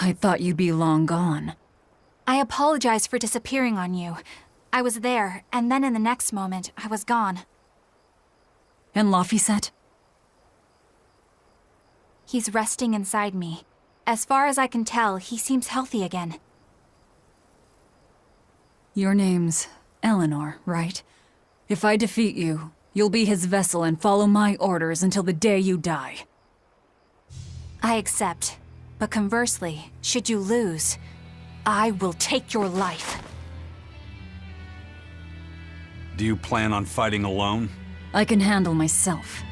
I thought you'd be long gone. I apologize for disappearing on you. I was there, and then in the next moment, I was gone. And Laphicet? He's resting inside me. As far as I can tell, he seems healthy again. Your name's Eleanor, right? If I defeat you, you'll be his vessel and follow my orders until the day you die. I accept. But conversely, should you lose, I will take your life. Do you plan on fighting alone? I can handle myself.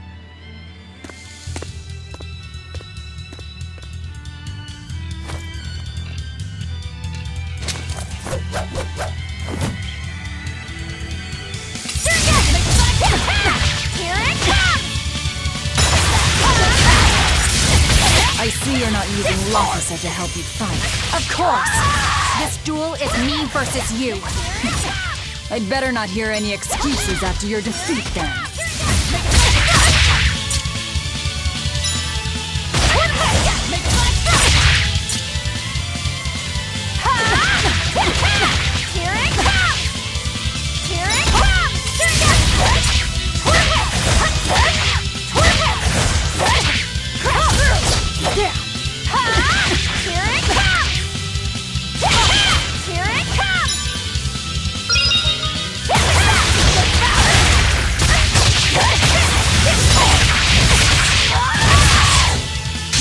I see you're not using Laphicet to help you fight. Of course! This duel is me versus you. I'd better not hear any excuses after your defeat, then. Here it comes! Here it comes! Here it comes! Here it comes!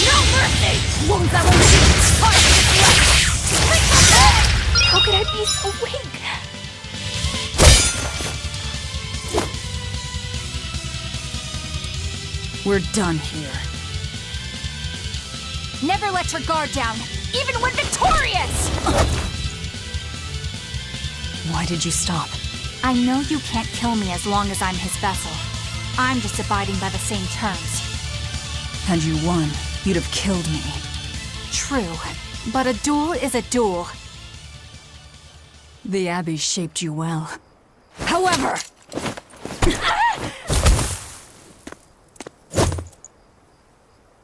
No mercy! Wounds that won't heal! How could I be so weak? We're done here. Never let your guard down, even when victorious! Why did you stop? I know you can't kill me as long as I'm his vessel. I'm just abiding by the same terms. Had you won, you'd have killed me. True, but a duel is a duel. The Abbey shaped you well. However!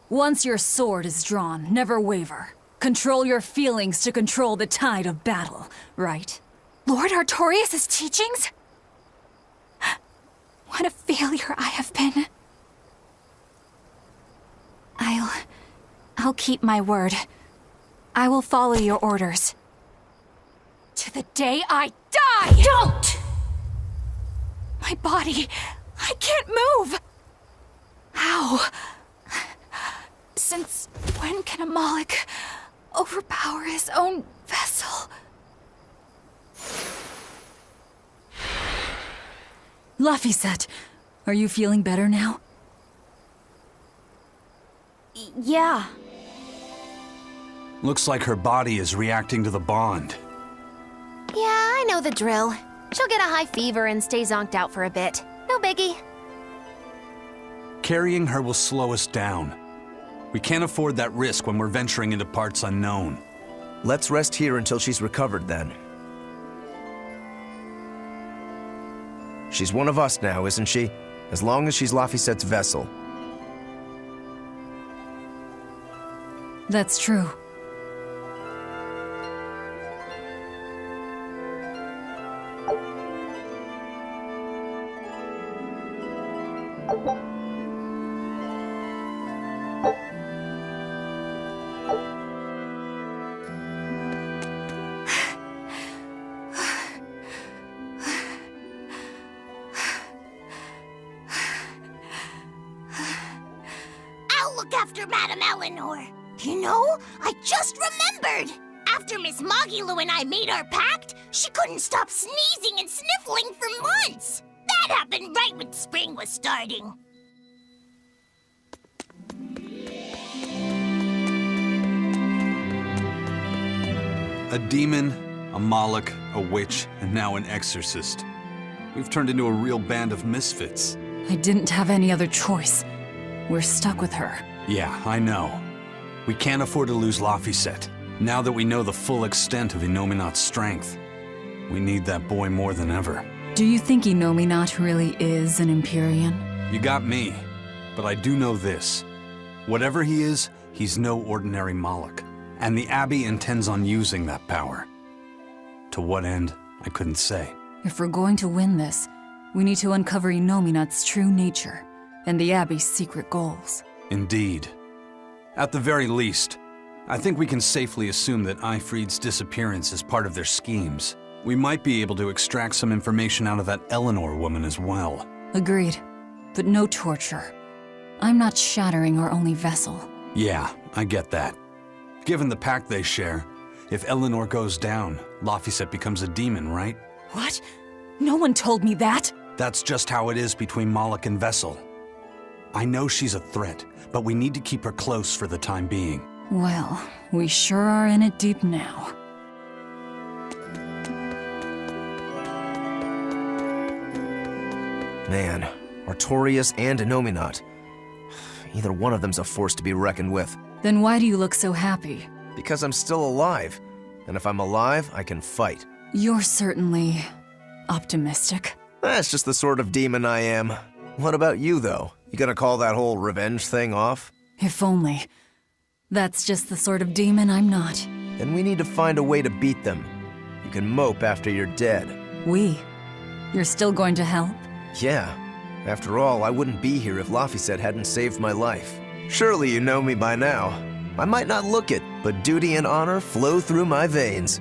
Once your sword is drawn, never waver. Control your feelings to control the tide of battle, right? Lord Artorias' teachings? What a failure I have been. I'll keep my word. I will follow your orders. To the day I die! Don't! My body, I can't move! How? Since when can a Moloch overpower his own vessel? Laphicet, are you feeling better now? Yeah. Looks like her body is reacting to the bond. Yeah, I know the drill. She'll get a high fever and stay zonked out for a bit. No biggie. Carrying her will slow us down. We can't afford that risk when we're venturing into parts unknown. Let's rest here until she's recovered, then. She's one of us now, isn't she? As long as she's Laphicet's vessel. That's true. Look after Madame Eleanor. You know, I just remembered. After Miss Mogulu and I made our pact, she couldn't stop sneezing and sniffling for months. That happened right when spring was starting. A demon, a Moloch, a witch, and now an exorcist. We've turned into a real band of misfits. I didn't have any other choice. We're stuck with her. Yeah, I know. We can't afford to lose Laphicet. Now that we know the full extent of Inominat's strength, we need that boy more than ever. Do you think Inominat really is an Empyrean? You got me, but I do know this. Whatever he is, he's no ordinary Moloch. And the Abbey intends on using that power. To what end, I couldn't say. If we're going to win this, we need to uncover Inominat's true nature and the Abbey's secret goals. Indeed. At the very least, I think we can safely assume that Ifrid's disappearance is part of their schemes. We might be able to extract some information out of that Eleanor woman as well. Agreed. But no torture. I'm not shattering our only vessel. Yeah, I get that. Given the pact they share, if Eleanor goes down, Laphicet becomes a demon, right? What? No one told me that! That's just how it is between Moloch and Vessel. I know she's a threat, but we need to keep her close for the time being. Well, we sure are in it deep now. Man, Artorias and Inominat. Either one of them's a force to be reckoned with. Then why do you look so happy? Because I'm still alive. And if I'm alive, I can fight. You're certainly optimistic. That's just the sort of demon I am. What about you, though? You gonna call that whole revenge thing off? If only. That's just the sort of demon I'm not. Then we need to find a way to beat them. You can mope after you're dead. We? You're still going to help? Yeah. After all, I wouldn't be here if Laphicet hadn't saved my life. Surely you know me by now. I might not look it, but duty and honor flow through my veins.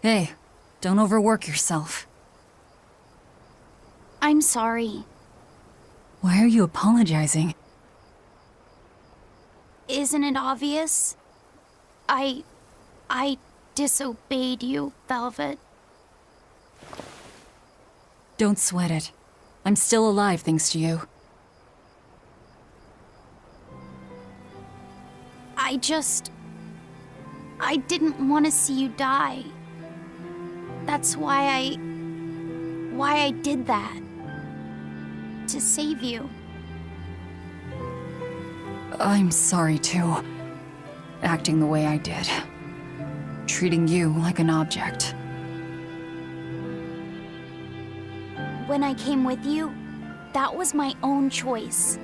Hey, don't overwork yourself. I'm sorry. Why are you apologizing? Isn't it obvious? I disobeyed you, Velvet. Don't sweat it. I'm still alive thanks to you. I didn't want to see you die. That's why I did that. To save you. I'm sorry too. Acting the way I did. Treating you like an object. When I came with you, that was my own choice.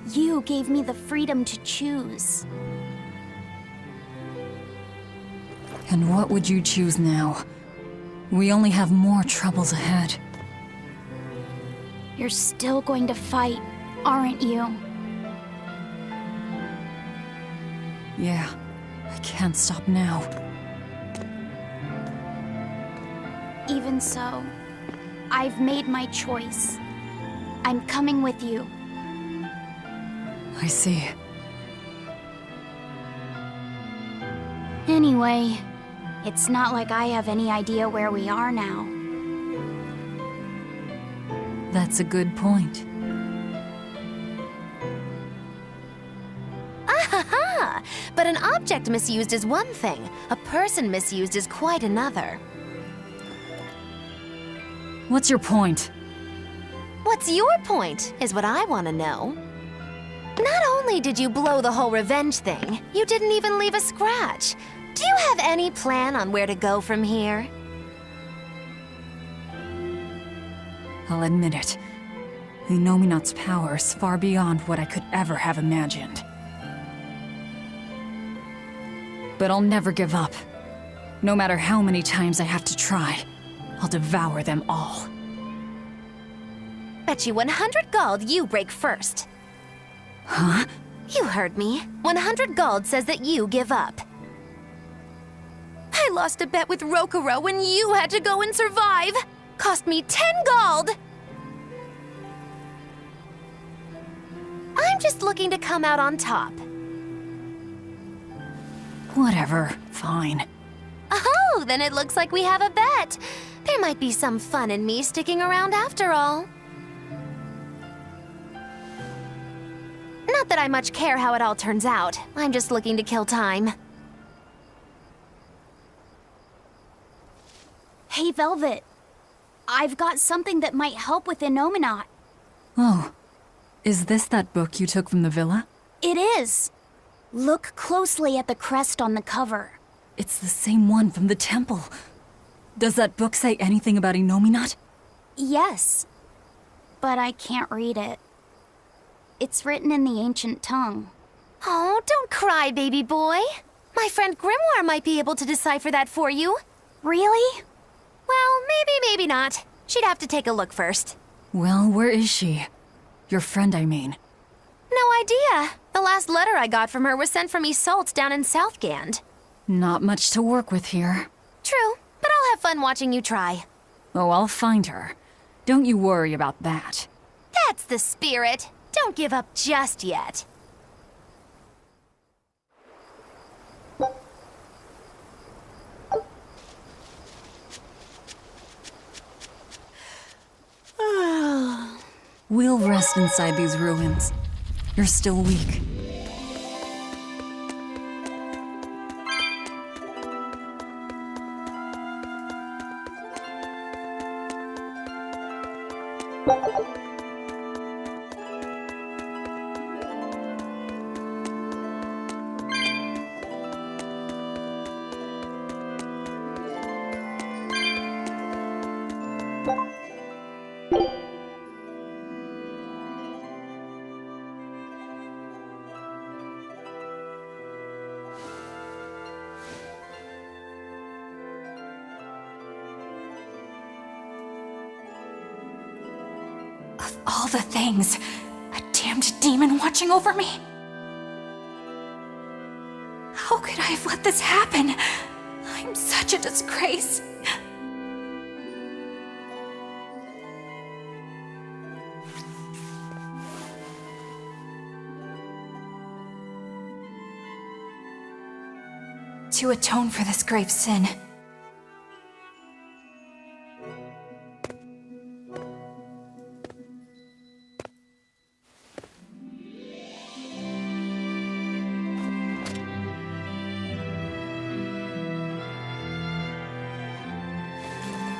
You gave me the freedom to choose. And what would you choose now? We only have more troubles ahead. You're still going to fight, aren't you? Yeah, I can't stop now. Even so, I've made my choice. I'm coming with you. I see. Anyway, it's not like I have any idea where we are now. That's a good point. Ah, but an object misused is one thing. A person misused is quite another. What's your point? What's your point, is what I want to know. Not only did you blow the whole revenge thing, you didn't even leave a scratch. Do you have any plan on where to go from here? I'll admit it. Inominat's power is far beyond what I could ever have imagined. But I'll never give up. No matter how many times I have to try, I'll devour them all. Bet you 100 gold you break first. Huh? You heard me. 100 gold says that you give up. I lost a bet with Rokuro when you had to go and survive. Cost me 10 gold. I'm just looking to come out on top. Whatever. Fine. Oh, then it looks like we have a bet. There might be some fun in me sticking around after all. Not that I much care how it all turns out. I'm just looking to kill time. Hey, Velvet. I've got something that might help with Innominat. Oh. Is this that book you took from the villa? It is. Look closely at the crest on the cover. It's the same one from the temple. Does that book say anything about Innominat? Yes. But I can't read it. It's written in the ancient tongue. Oh, don't cry, baby boy. My friend Grimoire might be able to decipher that for you. Really? Well, maybe not. She'd have to take a look first. Well, where is she? Your friend, I mean. No idea. The last letter I got from her was sent from Isolde down in Southgand. Not much to work with here. True, but I'll have fun watching you try. Oh, I'll find her. Don't you worry about that. That's the spirit. Don't give up just yet. We'll rest inside these ruins. You're still weak. Of all the things, a damned demon watching over me. How could I have let this happen? I'm such a disgrace. To atone for this grave sin,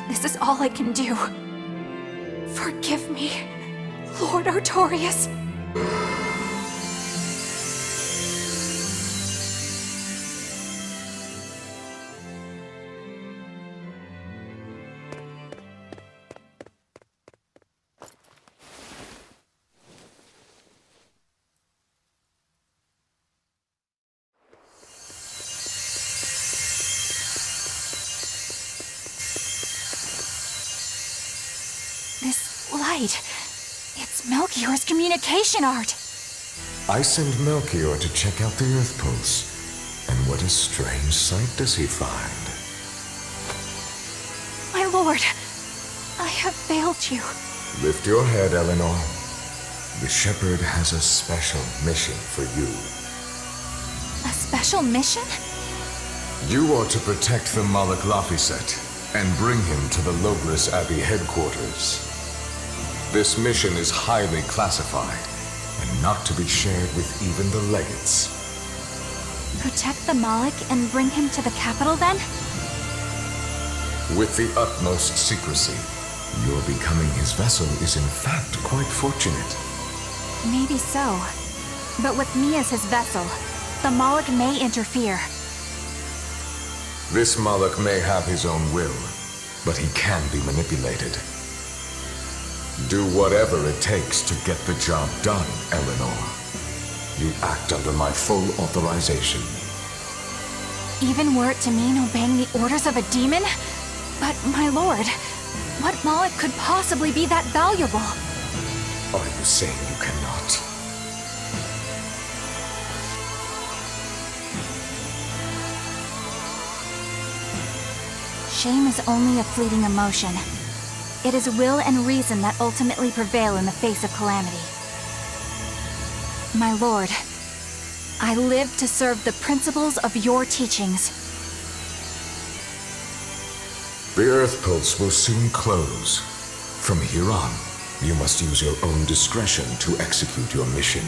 this is all I can do. Forgive me, Lord Artorias. This light, it's Melchior's communication art. I send Melchior to check out the Earth Pulse. And what a strange sight does he find? My lord, I have failed you. Lift your head, Eleanor. The Shepherd has a special mission for you. A special mission? You are to protect the Malak Laphicet and bring him to the Logris Abbey headquarters. This mission is highly classified and not to be shared with even the legates. Protect the Malik and bring him to the capital then? With the utmost secrecy. Your becoming his vessel is in fact quite fortunate. Maybe so. But with me as his vessel, the Malik may interfere. This Malak may have his own will, but he can be manipulated. Do whatever it takes to get the job done, Eleanor. You act under my full authorization. Even were it to mean obeying the orders of a demon? But, my lord, what Malik could possibly be that valuable? Are you saying you cannot? Shame is only a fleeting emotion. It is will and reason that ultimately prevail in the face of calamity. My lord, I live to serve the principles of your teachings. The Earth Pulse will soon close. From here on, you must use your own discretion to execute your mission.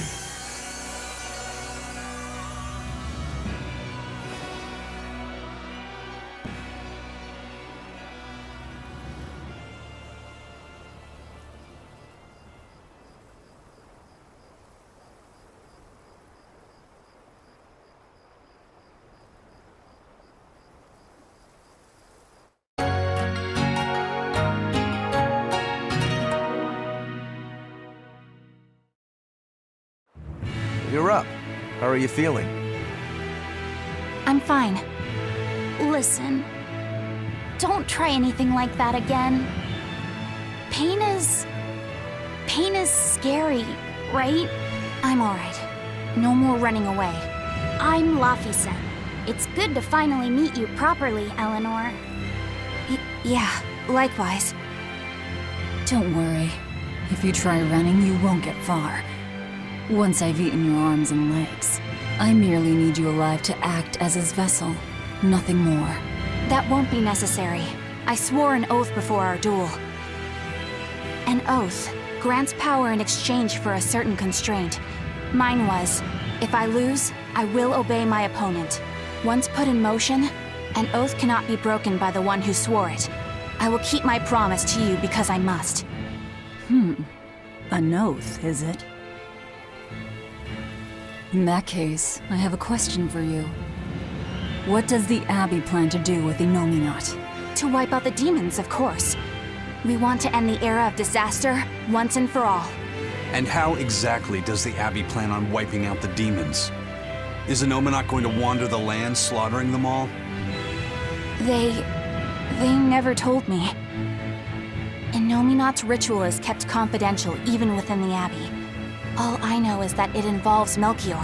You're up. How are you feeling? I'm fine. Listen, don't try anything like that again. Pain is scary, right? I'm alright. No more running away. I'm Laphicet. It's good to finally meet you properly, Eleanor. Yeah, likewise. Don't worry. If you try running, you won't get far. Once I've eaten your arms and legs, I merely need you alive to act as his vessel. Nothing more. That won't be necessary. I swore an oath before our duel. An oath grants power in exchange for a certain constraint. Mine was, if I lose, I will obey my opponent. Once put in motion, an oath cannot be broken by the one who swore it. I will keep my promise to you because I must. An oath, is it? In that case, I have a question for you. What does the Abbey plan to do with Innominat? To wipe out the demons, of course. We want to end the era of disaster once and for all. And how exactly does the Abbey plan on wiping out the demons? Is Innominat going to wander the land, slaughtering them all? They never told me. Innominat's ritual is kept confidential even within the Abbey. All I know is that it involves Melchior.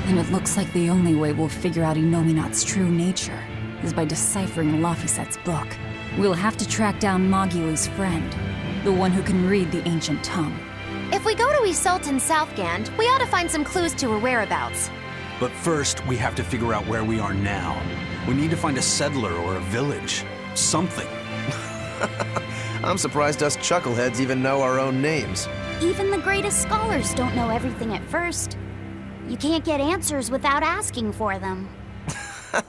And it looks like the only way we'll figure out Innominat's true nature is by deciphering Laphicet's book. We'll have to track down Magilu's friend, the one who can read the ancient tongue. If we go to Isolt in Southgand, we ought to find some clues to her whereabouts. But first, we have to figure out where we are now. We need to find a settler or a village. Something. I'm surprised us chuckleheads even know our own names. Even the greatest scholars don't know everything at first. You can't get answers without asking for them.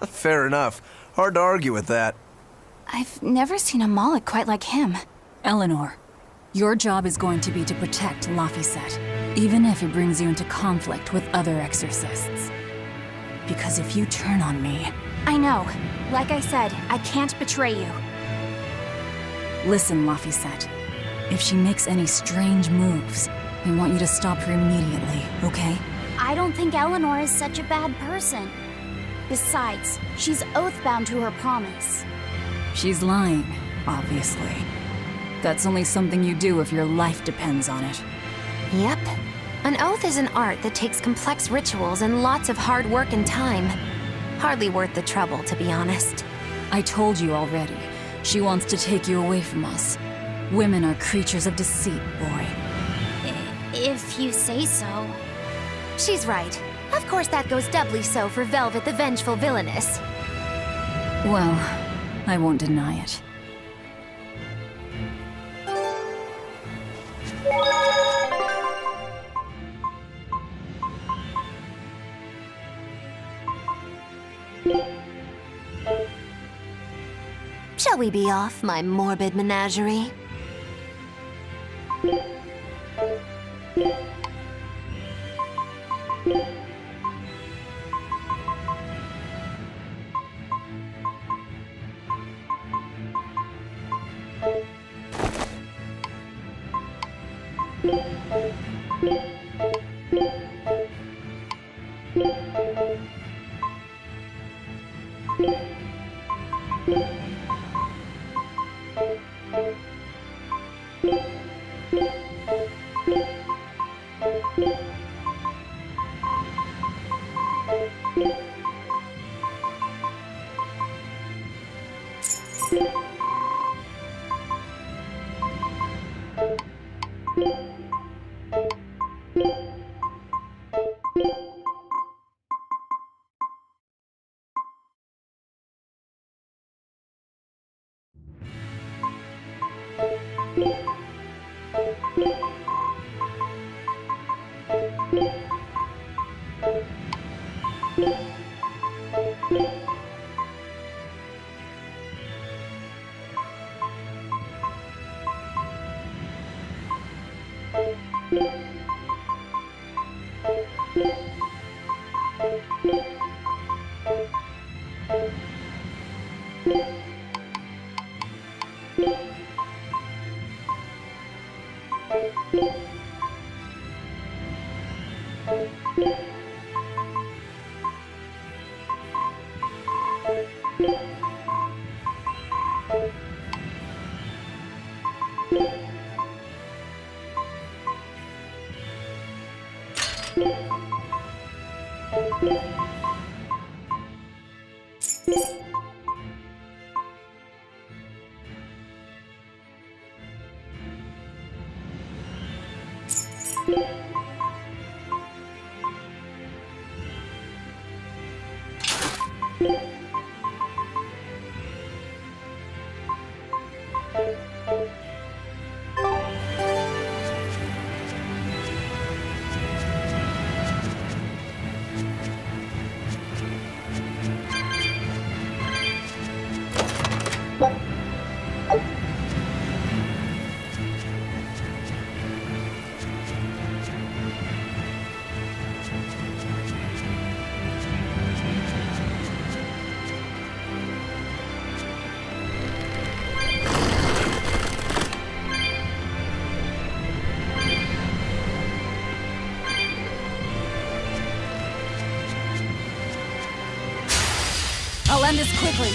Fair enough. Hard to argue with that. I've never seen a Moloch quite like him. Eleanor, your job is going to be to protect Laphicet, even if it brings you into conflict with other exorcists. Because if you turn on me... I know. Like I said, I can't betray you. Listen, Laphicet. If she makes any strange moves, I want you to stop her immediately, okay? I don't think Eleanor is such a bad person. Besides, she's oath-bound to her promise. She's lying, obviously. That's only something you do if your life depends on it. Yep. An oath is an art that takes complex rituals and lots of hard work and time. Hardly worth the trouble, to be honest. I told you already. She wants to take you away from us. Women are creatures of deceit, boy. If you say so. She's right. Of course that goes doubly so for Velvet the Vengeful Villainess. Well, I won't deny it. Shall we be off, my morbid menagerie? I'll end this quickly.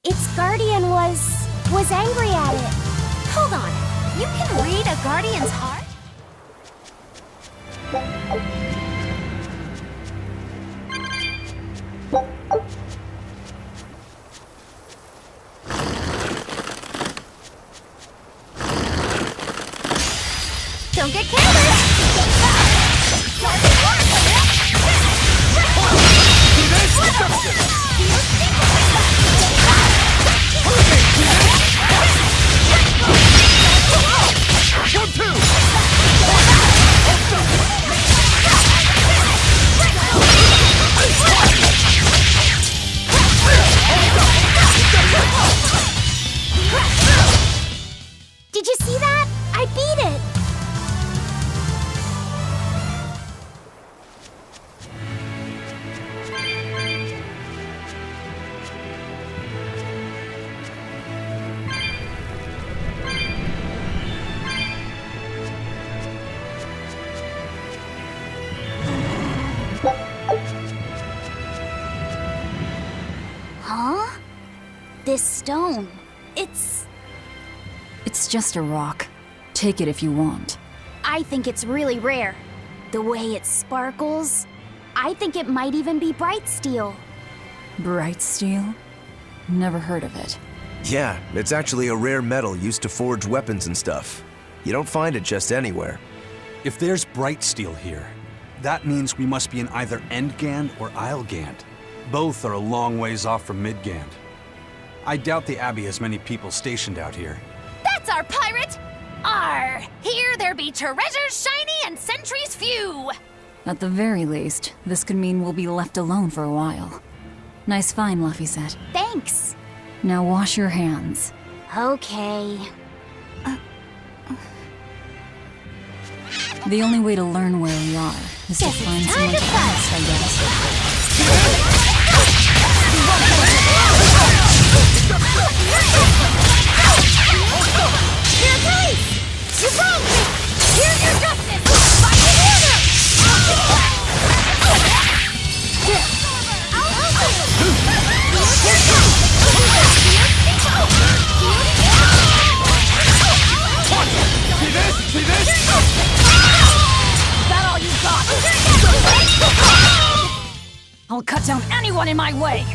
Its guardian was angry at it. Hold on. You can read a guardian's heart? Don't get careless! Did you see that? I beat it! Huh? This stone, It's just a rock. Take it if you want. I think it's really rare. The way it sparkles, I think it might even be bright steel. Bright steel? Never heard of it. Yeah, it's actually a rare metal used to forge weapons and stuff. You don't find it just anywhere. If there's bright steel here, that means we must be in either Endgand or Islegand. Both are a long ways off from Midgand. I doubt the Abbey has many people stationed out here. That's our pirate! Arr! Here there be treasures shiny and sentries few! At the very least, this could mean we'll be left alone for a while. Nice find, Laphicet. Thanks. Now wash your hands. Okay. The only way to learn where we are is to Guess it's find time someone to to fight. ask, I guess. Here, police! You broke! Here's your justice! Fight the order! See this? See this? Is that all you got? I'll cut down anyone in my way!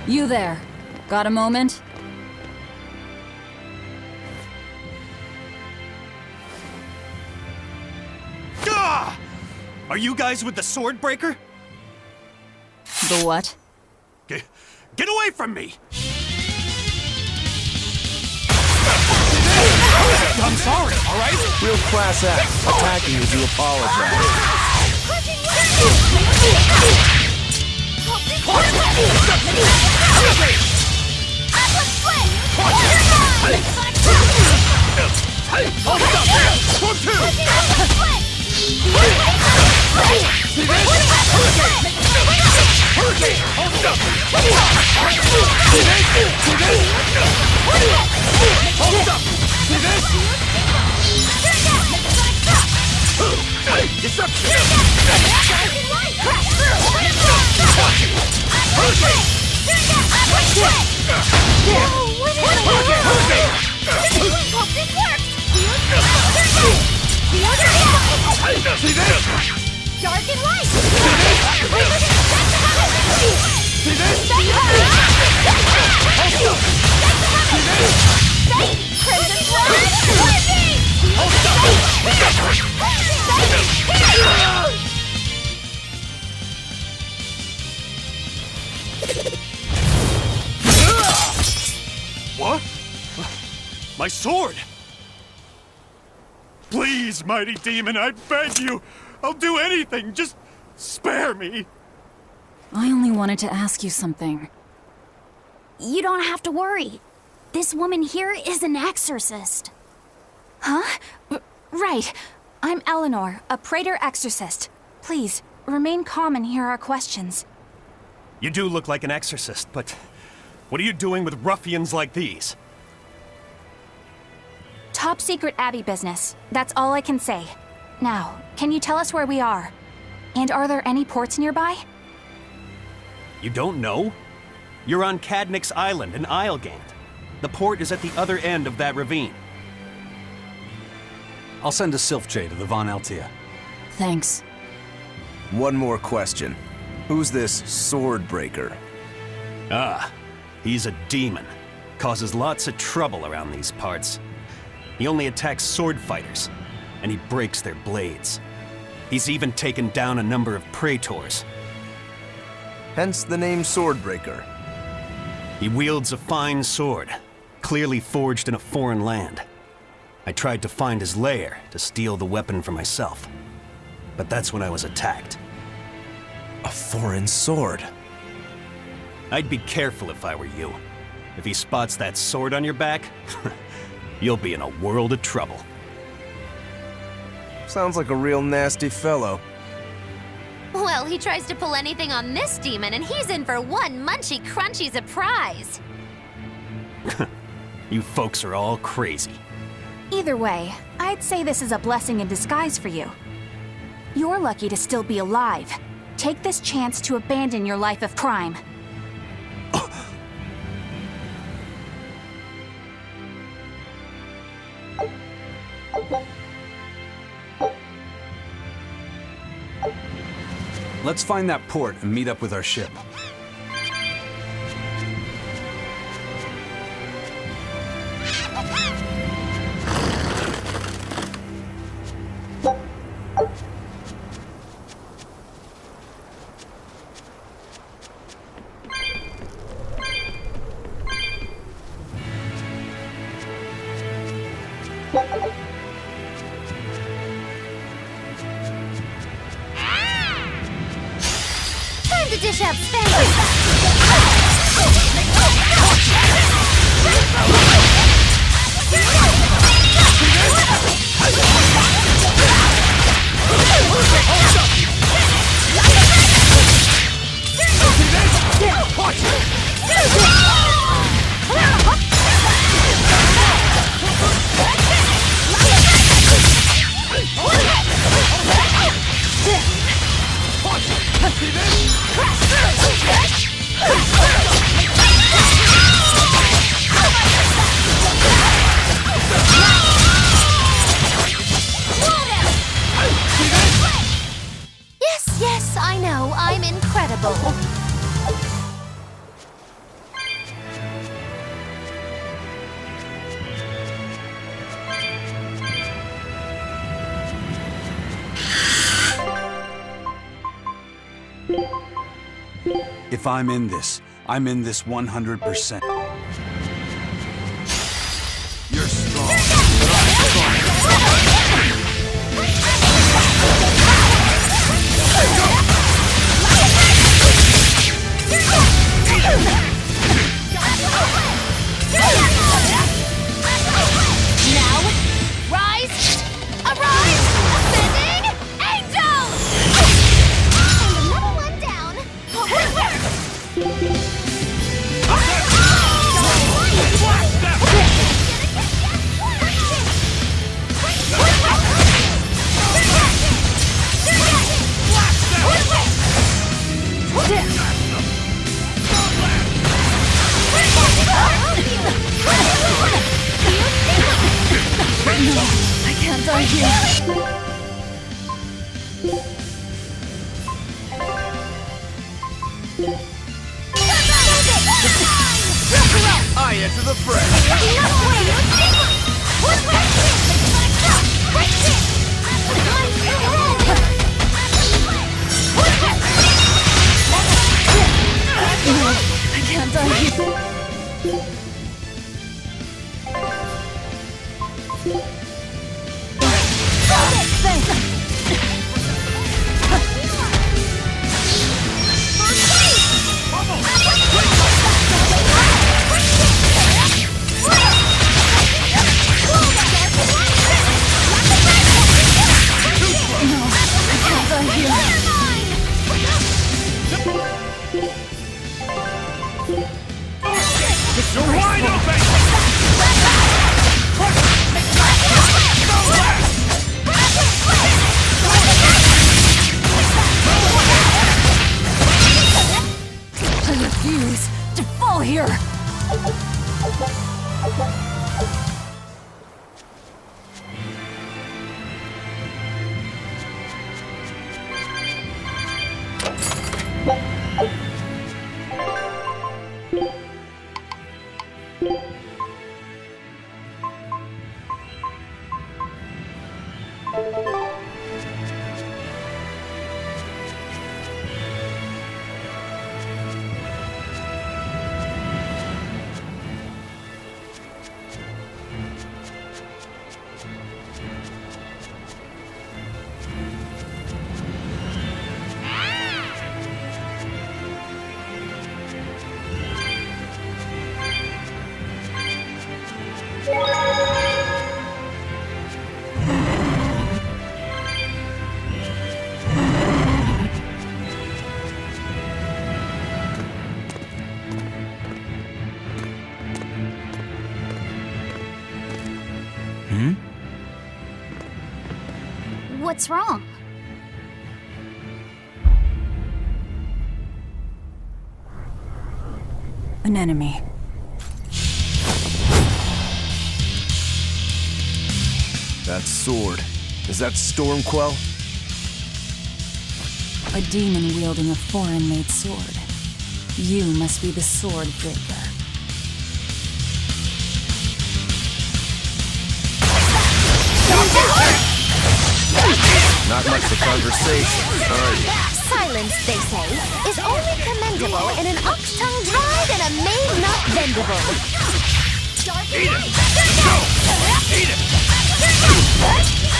You there. Got a moment? Gah! Are you guys with the sword breaker? The what? Get away from me! I'm sorry, all right? Real class act. Attacking you to apologize. Dark and light! What? My sword! Please, mighty demon, I beg you! I'll do anything, just spare me! I only wanted to ask you something. You don't have to worry. This woman here is an exorcist. Huh? Right. I'm Eleanor, a Praetor exorcist. Please, remain calm and hear our questions. You do look like an exorcist, but what are you doing with ruffians like these? Top secret Abbey business. That's all I can say. Now, can you tell us where we are? And are there any ports nearby? You don't know? You're on Cadnix Island in Islegand. The port is at the other end of that ravine. I'll send a Sylphjay to the Von Altea. Thanks. One more question. Who's this sword breaker? Ah, he's a demon. Causes lots of trouble around these parts. He only attacks sword fighters, and he breaks their blades. He's even taken down a number of praetors. Hence the name Swordbreaker. He wields a fine sword, clearly forged in a foreign land. I tried to find his lair to steal the weapon for myself, but that's when I was attacked. A foreign sword. I'd be careful if I were you. If he spots that sword on your back, you'll be in a world of trouble. Sounds like a real nasty fellow. Well, he tries to pull anything on this demon, and he's in for one munchy crunchy surprise. You folks are all crazy. Either way, I'd say this is a blessing in disguise for you. You're lucky to still be alive. Take this chance to abandon your life of crime. Let's find that port and meet up with our ship. dish out Spanky. Yes, I know. I'm incredible. If I'm in this 100%. You're strong. Now, rise, arise, ascending angels! And another one down. I can't die here. I enter the fray. I can't die here. I refuse to fall here. What's wrong? An enemy. That sword. Is that Stormquell? A demon wielding a foreign-made sword. You must be the sword breaker. Not much for conversation. Silence, they say, is only commendable in an ox-tongue dried and a maid not bendable. Eat it! Go! Eat it!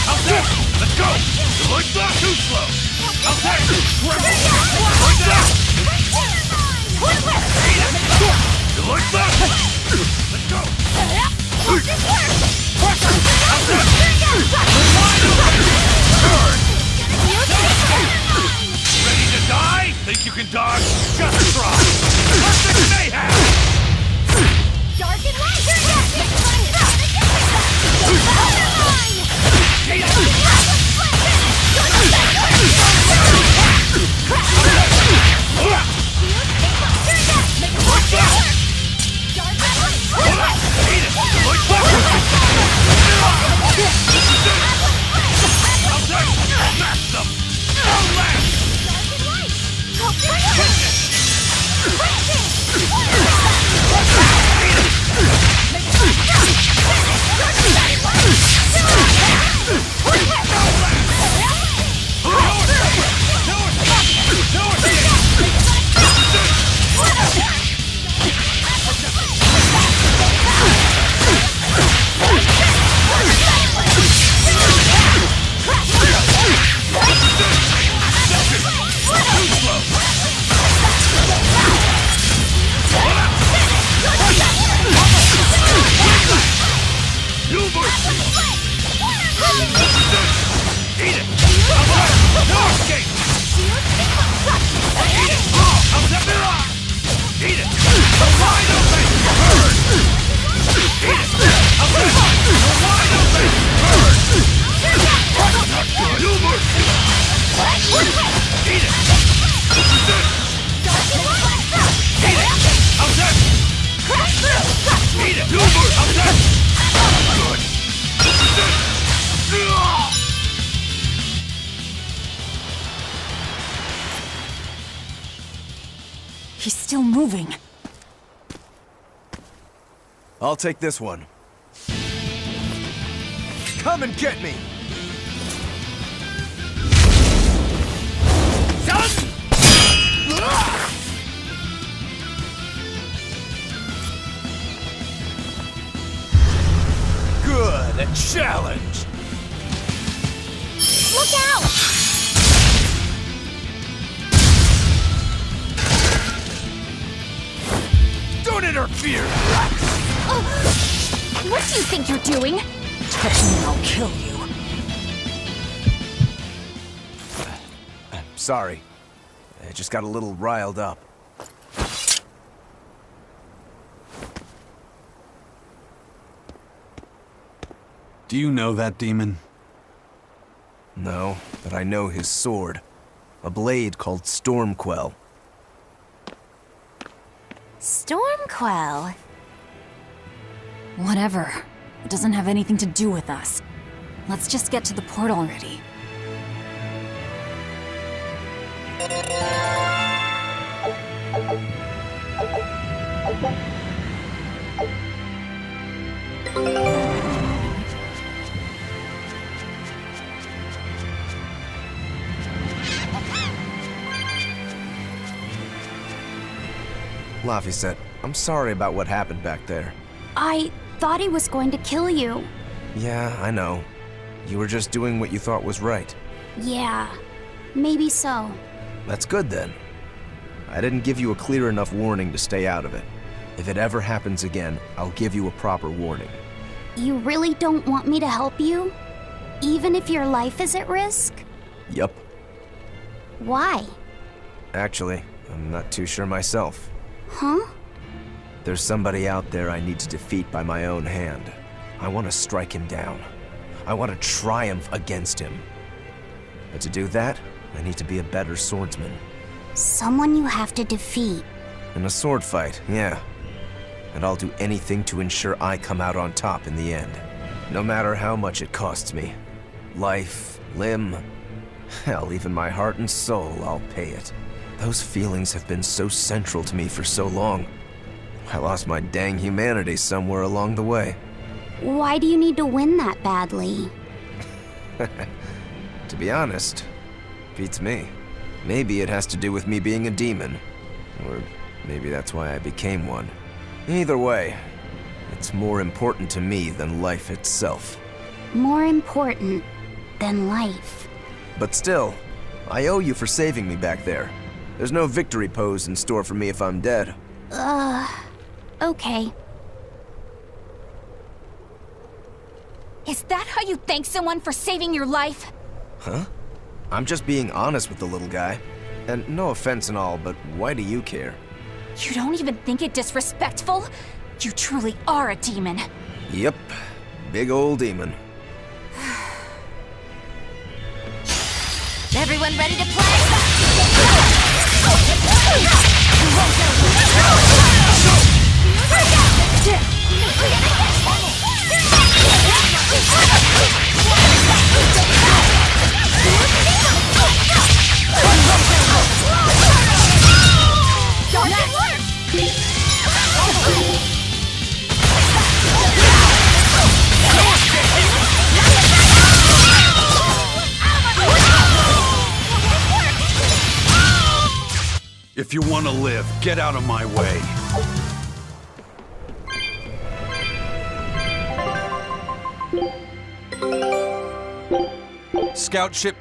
Out there! Let's go! The light's not too slow! Out there! Like that! broken dog! Just try! Perfect mayhem! Dark and light! He's still moving. I'll take this one. Come and get me! Good, a challenge! Look out! Don't interfere! What do you think you're doing? Touch me and I'll kill you. Sorry. I just got a little riled up. Do you know that demon? No, but I know his sword. A blade called Stormquell. Stormquell. Whatever. It doesn't have anything to do with us. Let's just get to the port already. Laphicet, I'm sorry about what happened back there. I thought he was going to kill you. Yeah, I know. You were just doing what you thought was right. Yeah, maybe so. That's good then. I didn't give you a clear enough warning to stay out of it. If it ever happens again, I'll give you a proper warning. You really don't want me to help you? Even if your life is at risk? Yup. Why? Actually, I'm not too sure myself. Huh? There's somebody out there I need to defeat by my own hand. I want to strike him down. I want to triumph against him. But to do that, I need to be a better swordsman. Someone you have to defeat. In a sword fight, yeah. And I'll do anything to ensure I come out on top in the end. No matter how much it costs me. Life, limb, hell, even my heart and soul, I'll pay it. Those feelings have been so central to me for so long. I lost my dang humanity somewhere along the way. Why do you need to win that badly? To be honest, beats me. Maybe it has to do with me being a demon. Or maybe that's why I became one. Either way, it's more important to me than life itself. More important than life. But still, I owe you for saving me back there. There's no victory pose in store for me if I'm dead. Okay. Is that how you thank someone for saving your life? Huh? I'm just being honest with the little guy. And no offense and all, but why do you care? You don't even think it disrespectful? You truly are a demon. Yep, big old demon. Everyone ready to play? If you want to live, get out of my way. Scout ship.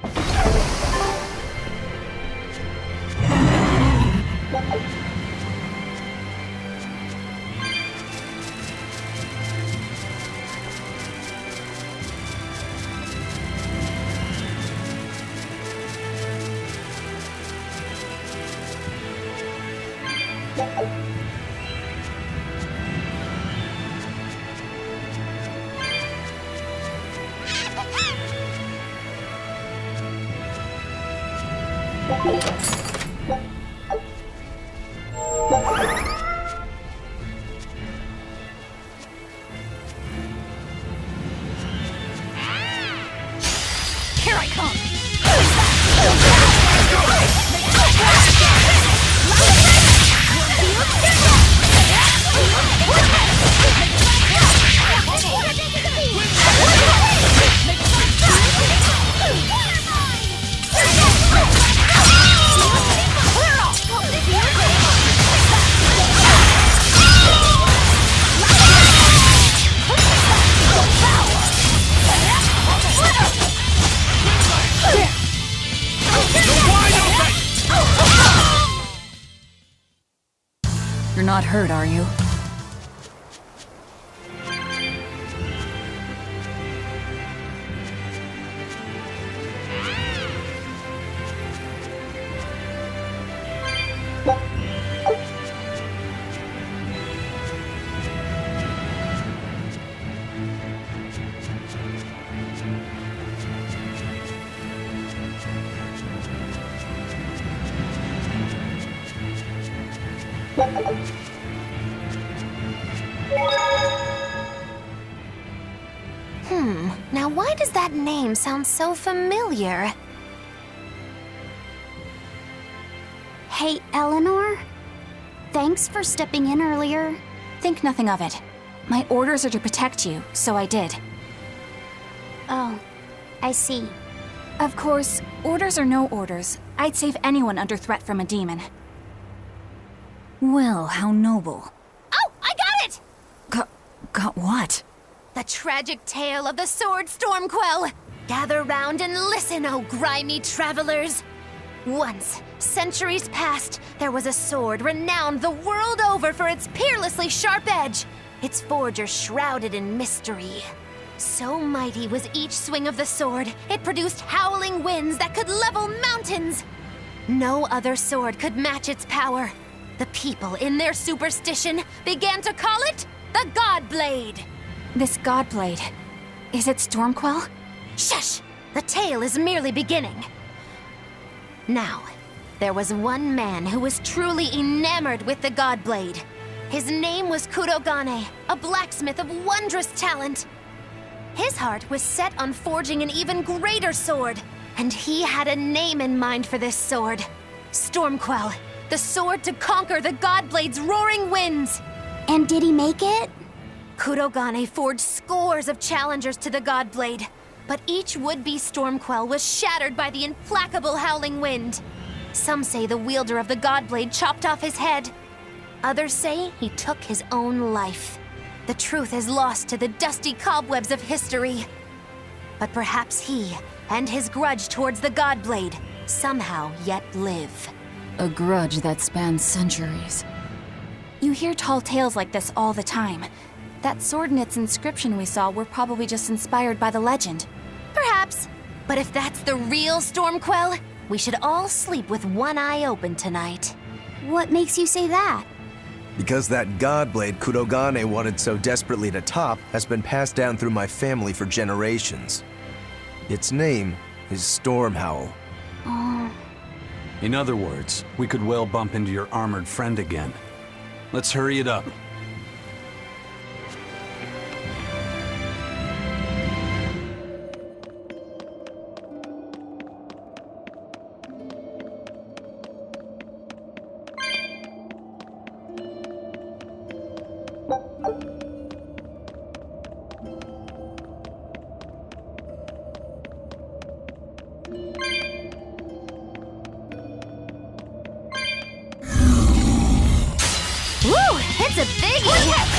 Here I come! You're not hurt, are you? Now why does that name sound so familiar? Hey, Eleanor? Thanks for stepping in earlier. Think nothing of it. My orders are to protect you, so I did. Oh, I see. Of course, orders or no orders, I'd save anyone under threat from a demon. Well, how noble. Oh, I got it! Got what? The tragic tale of the sword Stormquell. Gather round and listen, oh grimy travelers. Once, centuries past, there was a sword renowned the world over for its peerlessly sharp edge, its forger shrouded in mystery. So mighty was each swing of the sword, it produced howling winds that could level mountains. No other sword could match its power. The people, in their superstition, began to call it the Godblade. This Godblade, is it Stormquell? Shush! The tale is merely beginning. Now, there was one man who was truly enamored with the Godblade. His name was Kurogane, a blacksmith of wondrous talent. His heart was set on forging an even greater sword, and he had a name in mind for this sword. Stormquell, the sword to conquer the Godblade's roaring winds. And did he make it? Kurogane forged scores of challengers to the Godblade, but each would-be Stormquell was shattered by the implacable howling wind. Some say the wielder of the Godblade chopped off his head. Others say he took his own life. The truth is lost to the dusty cobwebs of history. But perhaps he, and his grudge towards the Godblade, somehow yet live. A grudge that spans centuries. You hear tall tales like this all the time. That sword and its inscription we saw were probably just inspired by the legend. Perhaps. But if that's the real Stormquell, We should all sleep with one eye open tonight. What makes you say that? Because that godblade Kurogane wanted so desperately to top has been passed down through my family for generations. Its name is Stormhowl. Oh, In other words, we could well bump into your armored friend again. Let's hurry it up. Woo! It's a biggie!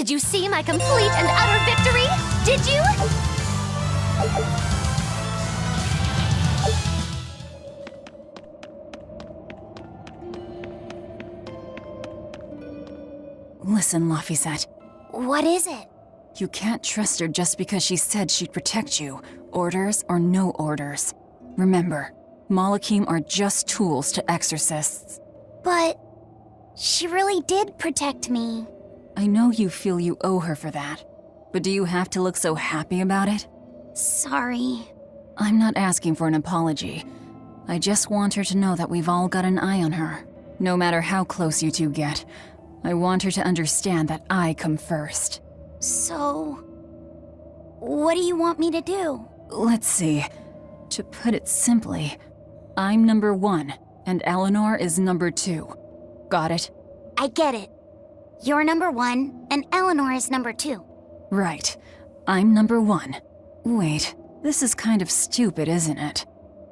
Did you see my complete and utter victory? Did you? Listen, Laphicet. what is it? You can't trust her just because she said she'd protect you, orders or no orders. Remember, Malakim are just tools to exorcists. But she really did protect me. I know you feel you owe her for that, but do you have to look so happy about it? Sorry. I'm not asking for an apology. I just want her to know that we've all got an eye on her. No matter how close you two get, I want her to understand that I come first. So, what do you want me to do? Let's see. To put it simply, I'm number 1, and Eleanor is number 2. Got it? I get it. You're number 1, and Eleanor is number 2. Right. I'm number 1. Wait, this is kind of stupid, isn't it?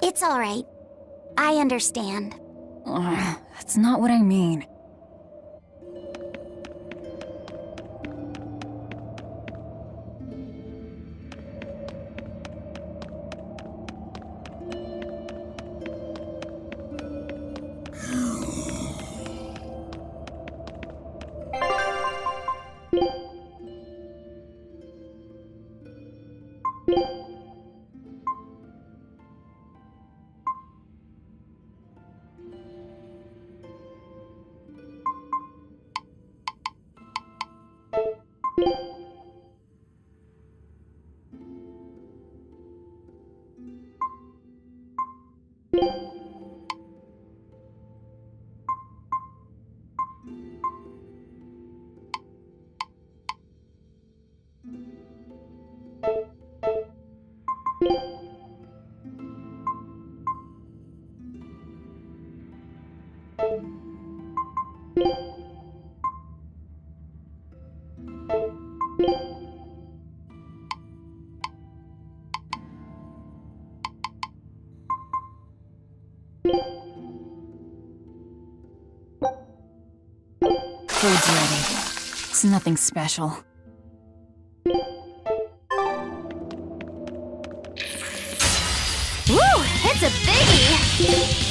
It's alright. I understand. That's not what I mean. Food's ready. It's nothing special. Woo! It's a biggie!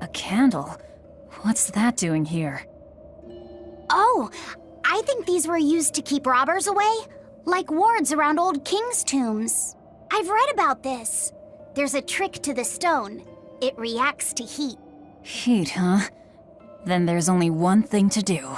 A candle? What's that doing here? Oh, I think these were used to keep robbers away, like wards around old kings' tombs. I've read about this. There's a trick to the stone. It reacts to heat. Heat, huh? Then there's only one thing to do.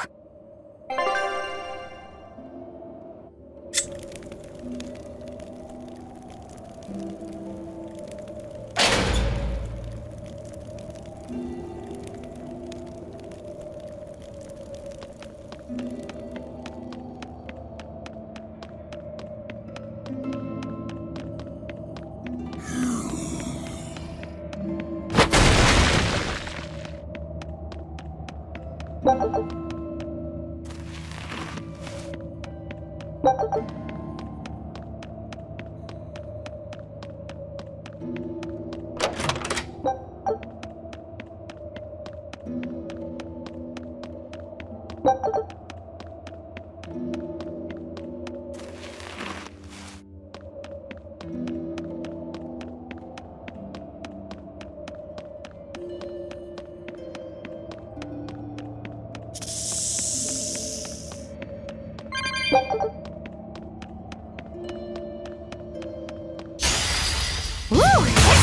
Woo!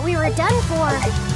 we were done for.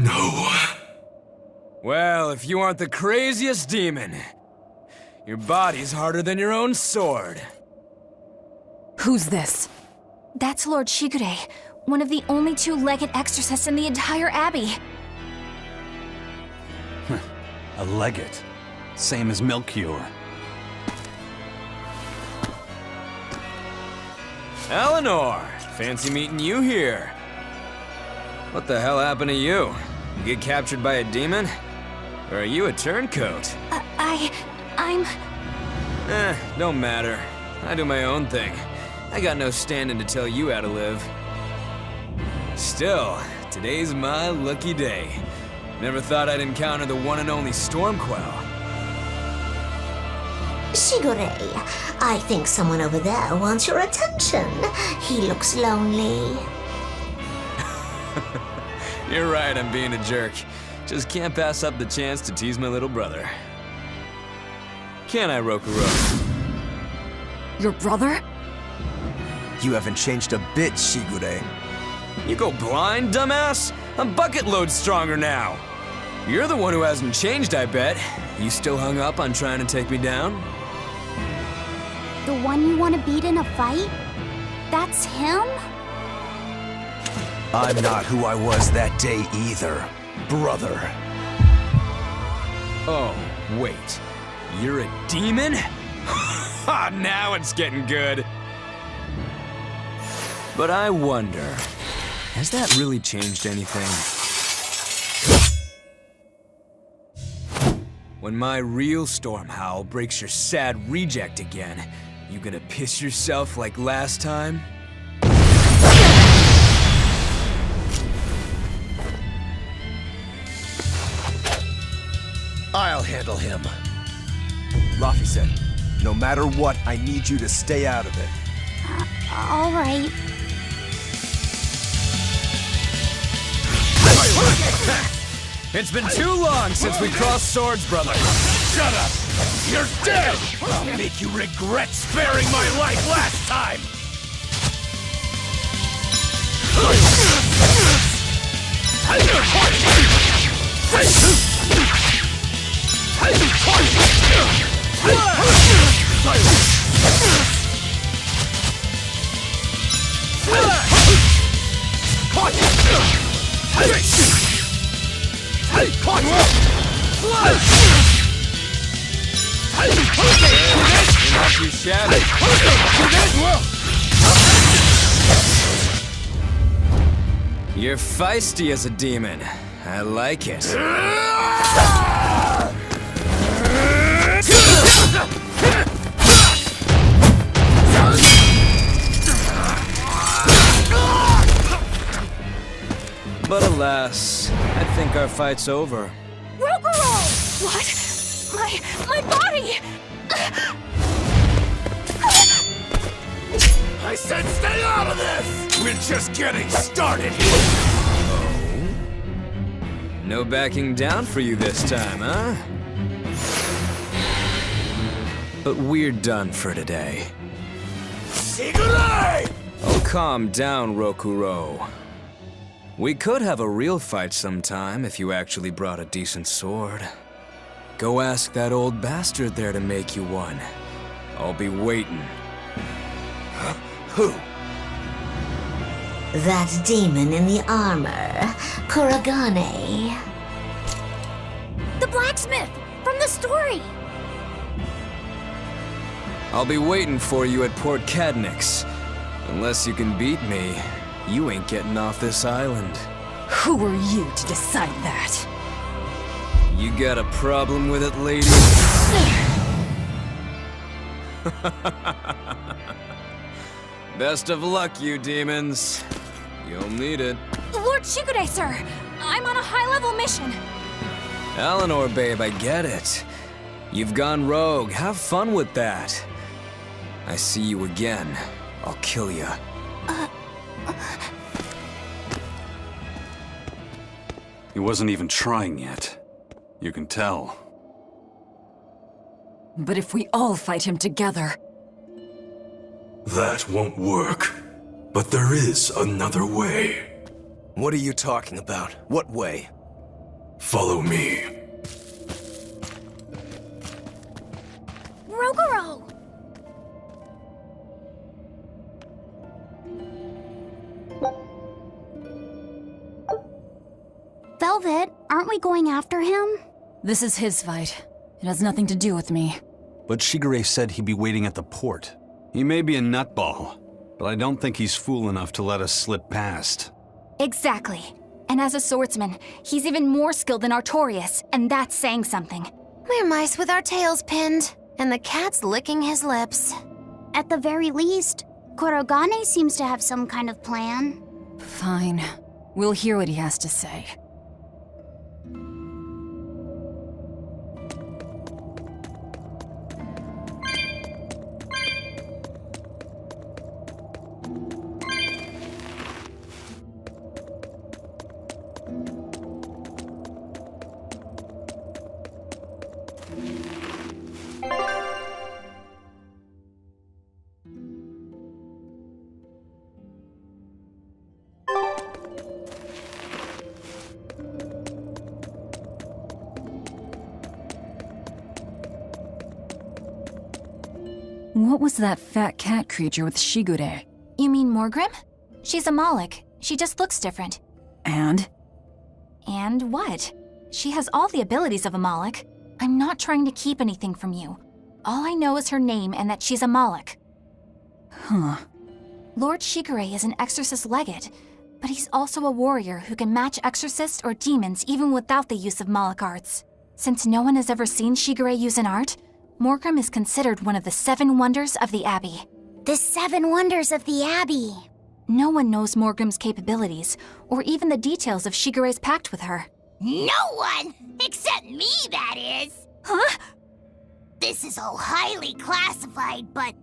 No. Well, if you aren't the craziest demon, your body's harder than your own sword. Who's this? That's Lord Shigure, one of the only two-legged exorcists in the entire abbey. A legate. Same as Melchior. Eleanor! Fancy meeting you here. What the hell happened to you? You get captured by a demon? Or are you a turncoat? I'm... Don't matter. I do my own thing. I got no standing to tell you how to live. Still, today's my lucky day. Never thought I'd encounter the one and only Stormquell. Shigure, I think someone over there wants your attention. He looks lonely. You're right, I'm being a jerk. Just can't pass up the chance to tease my little brother. Can I, Rokuro? Your brother? You haven't changed a bit, Shigure. You go blind, dumbass? I'm bucket load stronger now. You're the one who hasn't changed, I bet. You still hung up on trying to take me down? The one you want to beat in a fight? That's him? I'm not who I was that day either, brother. Oh, wait. You're a demon? Ha! Now it's getting good. But I wonder, has that really changed anything? When my real storm howl breaks your sad reject again, you gonna piss yourself like last time? I'll handle him. Laffy said, no matter what, I need you to stay out of it. All right. It's been too long since we crossed swords, brother. Shut up! You're dead! I'll make you regret sparing my life last time! Not too shabby. You're feisty as a demon. I like it. But alas, I think our fight's over. Rokuro! What? My body! I said stay out of this! We're just getting started! No backing down for you this time, huh? But we're done for today. Shigure! Oh, calm down, Rokuro. We could have a real fight sometime if you actually brought a decent sword. Go ask that old bastard there to make you one. I'll be waiting. Who? That demon in the armor, Kuragane. The blacksmith from the story. I'll be waiting for you at Port Cadnix. Unless you can beat me, you ain't getting off this island. Who are you to decide that? You got a problem with it, lady? Best of luck, you demons. You'll need it. Lord Shigure, sir! I'm on a high-level mission. Eleanor, babe, I get it. You've gone rogue. Have fun with that. I see you again. I'll kill you. He wasn't even trying yet. You can tell. But if we all fight him together... That won't work. But there is another way. What are you talking about? What way? Follow me. Rogoro! Velvet, aren't we going after him? This is his fight. It has nothing to do with me. But Shigure said he'd be waiting at the port. He may be a nutball, but I don't think he's fool enough to let us slip past. Exactly. And as a swordsman, he's even more skilled than Artorias, and that's saying something. We're mice with our tails pinned, and the cat's licking his lips. At the very least, Korogane seems to have some kind of plan. Fine. We'll hear what he has to say. What was that fat cat creature with Shigure? You mean Morgrim? She's a Moloch. She just looks different. And? And what? She has all the abilities of a Moloch. I'm not trying to keep anything from you. All I know is her name and that she's a Moloch. Huh. Lord Shigure is an exorcist legate, but he's also a warrior who can match exorcists or demons even without the use of Moloch arts. Since no one has ever seen Shigure use an art, Morgrim is considered one of the 7 wonders of the Abbey. The 7 wonders of the Abbey. No one knows Morgrim's capabilities, or even the details of Shigure's pact with her. No one! Except me, that is! Huh? This is all highly classified, but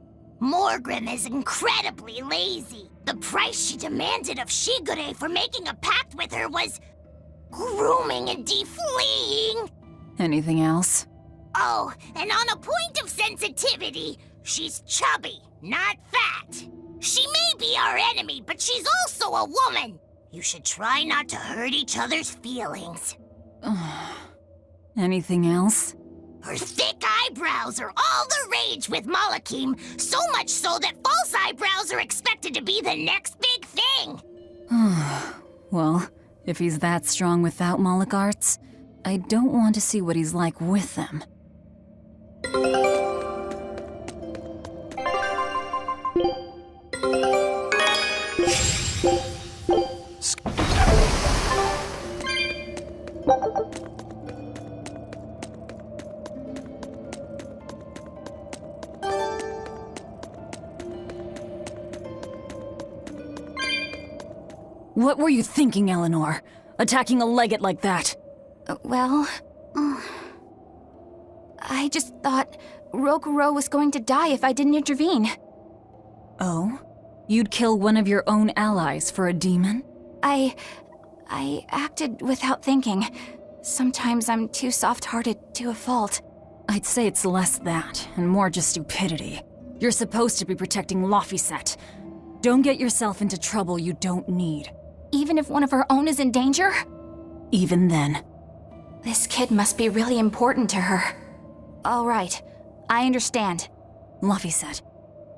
Morgrim is incredibly lazy. The price she demanded of Shigure for making a pact with her was grooming and defleeing. Anything else? Oh, and on a point of sensitivity, she's chubby, not fat. She may be our enemy, but she's also a woman. You should try not to hurt each other's feelings. Anything else? Her thick eyebrows are all the rage with Malakim, so much so that false eyebrows are expected to be the next big thing. Well, if he's that strong without Moloch arts, I don't want to see what he's like with them. What were you thinking, Eleanor? Attacking a legate like that? Well, I just thought Rokuro was going to die if I didn't intervene. Oh? You'd kill one of your own allies for a demon? I acted without thinking. Sometimes I'm too soft-hearted to a fault. I'd say it's less that, and more just stupidity. You're supposed to be protecting Laphicet. Don't get yourself into trouble you don't need. Even if one of her own is in danger? Even then. This kid must be really important to her. All right, I understand. Laphicet,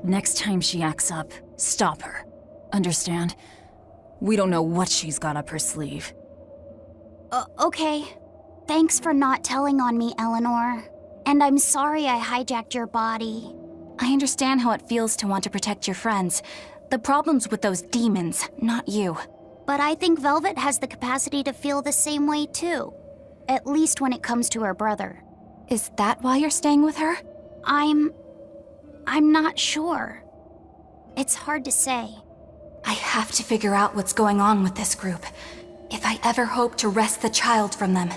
next time she acts up, stop her. Understand? We don't know what she's got up her sleeve. Okay. Thanks for not telling on me, Eleanor. And I'm sorry I hijacked your body. I understand how it feels to want to protect your friends. The problem's with those demons, not you. But I think Velvet has the capacity to feel the same way too. At least when it comes to her brother. Is that why you're staying with her? I'm not sure. It's hard to say. I have to figure out what's going on with this group, if I ever hope to wrest the child from them.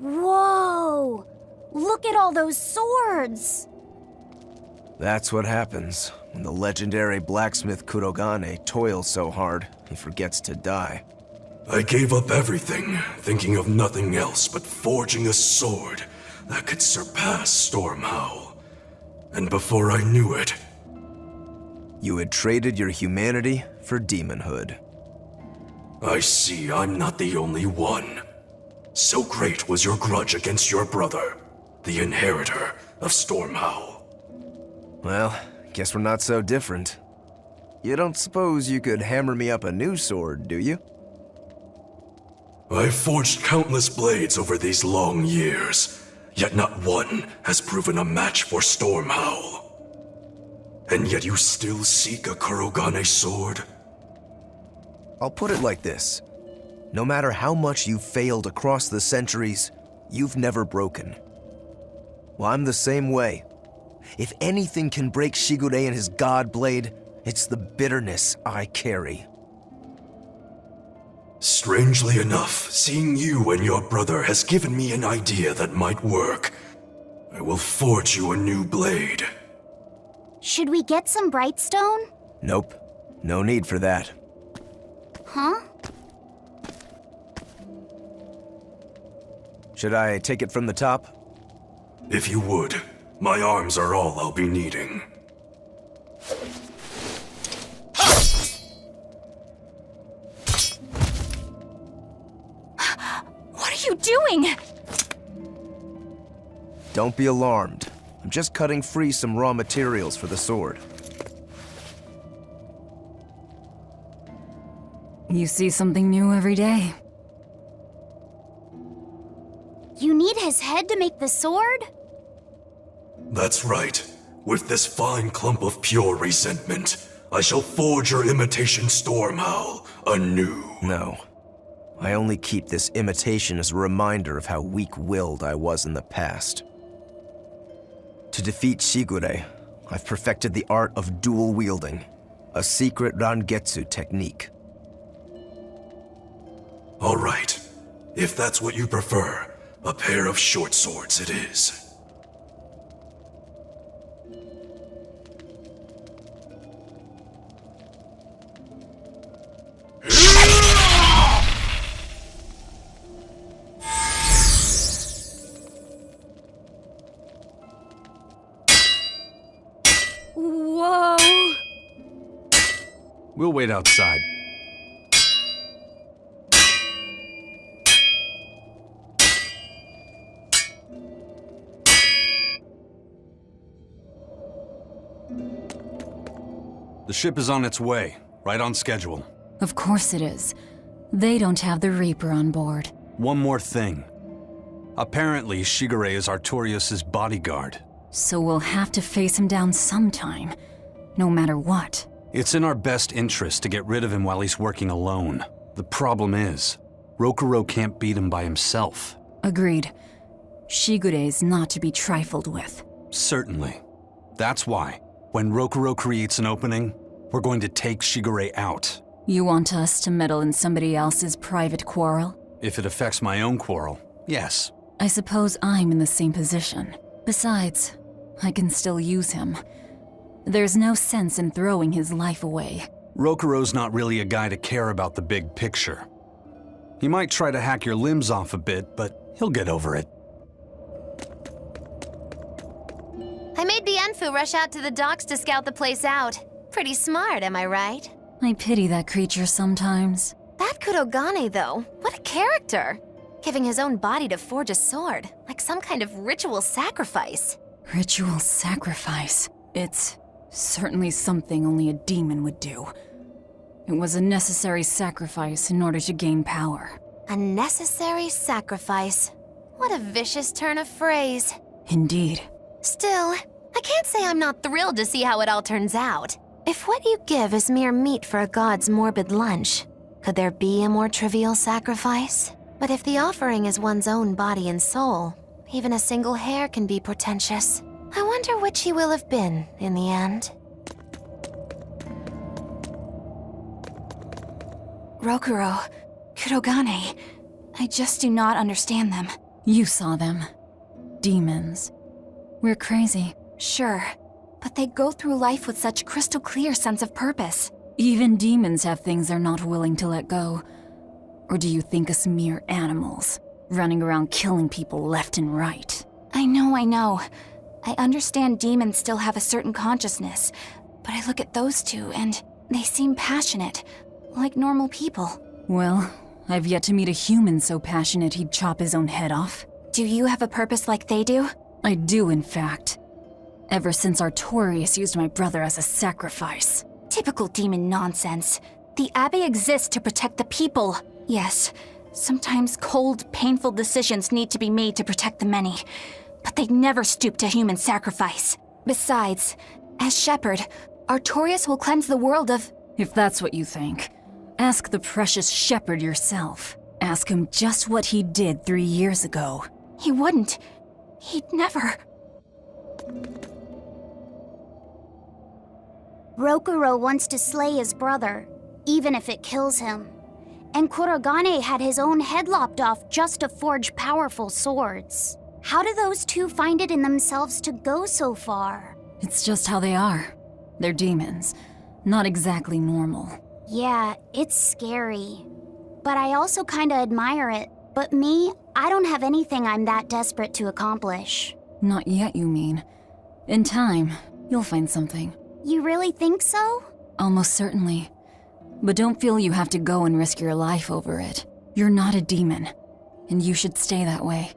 Whoa! Look at all those swords! That's what happens when the legendary blacksmith Kurogane toils so hard, he forgets to die. I gave up everything, thinking of nothing else but forging a sword that could surpass Stormhowl. And before I knew it... You had traded your humanity for demonhood. I see I'm not the only one. So great was your grudge against your brother, the inheritor of Stormhowl. Well, guess we're not so different. You don't suppose you could hammer me up a new sword, do you? I've forged countless blades over these long years, yet not one has proven a match for Stormhowl. And yet you still seek a Kurogane sword? I'll put it like this. No matter how much you've failed across the centuries, you've never broken. Well, I'm the same way. If anything can break Shigure and his god blade, it's the bitterness I carry. Strangely enough, seeing you and your brother has given me an idea that might work. I will forge you a new blade. Should we get some Brightstone? Nope. No need for that. Huh? Should I take it from the top? If you would. My arms are all I'll be needing. What are you doing? Don't be alarmed. I'm just cutting free some raw materials for the sword. You see something new every day. You need his head to make the sword? That's right. With this fine clump of pure resentment, I shall forge your imitation Stormhowl anew. No. I only keep this imitation as a reminder of how weak-willed I was in the past. To defeat Shigure, I've perfected the art of dual wielding, a secret Rangetsu technique. All right. If that's what you prefer, a pair of short swords it is. Whoa! We'll wait outside. The ship is on its way, right on schedule. Of course it is. They don't have the Reaper on board. One more thing. Apparently, Shigure is Artorius' bodyguard. So we'll have to face him down sometime, no matter what. It's in our best interest to get rid of him while he's working alone. The problem is, Rokuro can't beat him by himself. Agreed. Shigure is not to be trifled with. Certainly. That's why, when Rokuro creates an opening, we're going to take Shigure out. You want us to meddle in somebody else's private quarrel? If it affects my own quarrel, yes. I suppose I'm in the same position. Besides, I can still use him. There's no sense in throwing his life away. Rokuro's not really a guy to care about the big picture. He might try to hack your limbs off a bit, but he'll get over it. I made Bienfu rush out to the docks to scout the place out. Pretty smart, am I right? I pity that creature sometimes. That Kurogane, though, what a character! Giving his own body to forge a sword, like some kind of ritual sacrifice. Ritual sacrifice. It's certainly something only a demon would do. It was a necessary sacrifice in order to gain power. A necessary sacrifice. What a vicious turn of phrase. Indeed. Still, I can't say I'm not thrilled to see how it all turns out. If what you give is mere meat for a god's morbid lunch, could there be a more trivial sacrifice? But if the offering is one's own body and soul, even a single hair can be portentous. I wonder which he will have been in the end. Rokuro, Kurogane, I just do not understand them. You saw them. Demons. We're crazy. Sure, but they go through life with such crystal clear sense of purpose. Even demons have things they're not willing to let go. Or do you think us mere animals, running around killing people left and right? I know. I understand demons still have a certain consciousness, but I look at those two and they seem passionate, like normal people. Well, I've yet to meet a human so passionate he'd chop his own head off. Do you have a purpose like they do? I do, in fact. Ever since Artorius used my brother as a sacrifice. Typical demon nonsense. The Abbey exists to protect the people. Yes, sometimes cold, painful decisions need to be made to protect the many, but they'd never stoop to human sacrifice. Besides, as shepherd, Artorius will cleanse the world of... If that's what you think, ask the precious shepherd yourself. Ask him just what he did 3 years ago. He wouldn't. He'd never... Rokuro wants to slay his brother, even if it kills him. And Kurogane had his own head lopped off just to forge powerful swords. How do those two find it in themselves to go so far? It's just how they are. They're demons. Not exactly normal. Yeah, it's scary. But I also kinda admire it. But me, I don't have anything I'm that desperate to accomplish. Not yet, you mean. In time, you'll find something. You really think so? Almost certainly. But don't feel you have to go and risk your life over it. You're not a demon, and you should stay that way.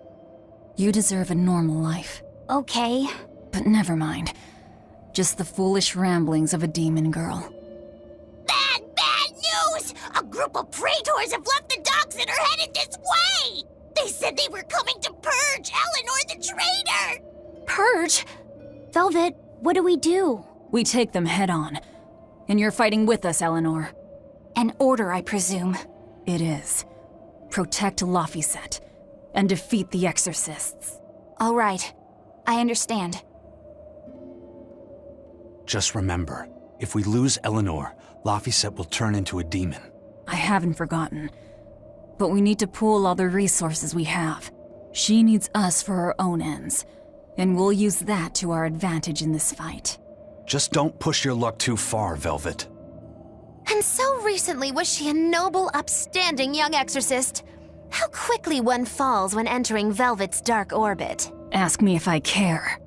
You deserve a normal life. Okay. But never mind. Just the foolish ramblings of a demon girl. Bad news! A group of praetors have left the docks and are headed this way! They said they were coming to purge Eleanor the traitor! Purge? Velvet, what do we do? We take them head on. And you're fighting with us, Eleanor. An order, I presume. It is. Protect Laphicet and defeat the exorcists. All right. I understand. Just remember, if we lose Eleanor, Laphicet will turn into a demon. I haven't forgotten. But we need to pool all the resources we have. She needs us for her own ends, and we'll use that to our advantage in this fight. Just don't push your luck too far, Velvet. And so recently was she a noble, upstanding young exorcist. How quickly one falls when entering Velvet's dark orbit. Ask me if I care.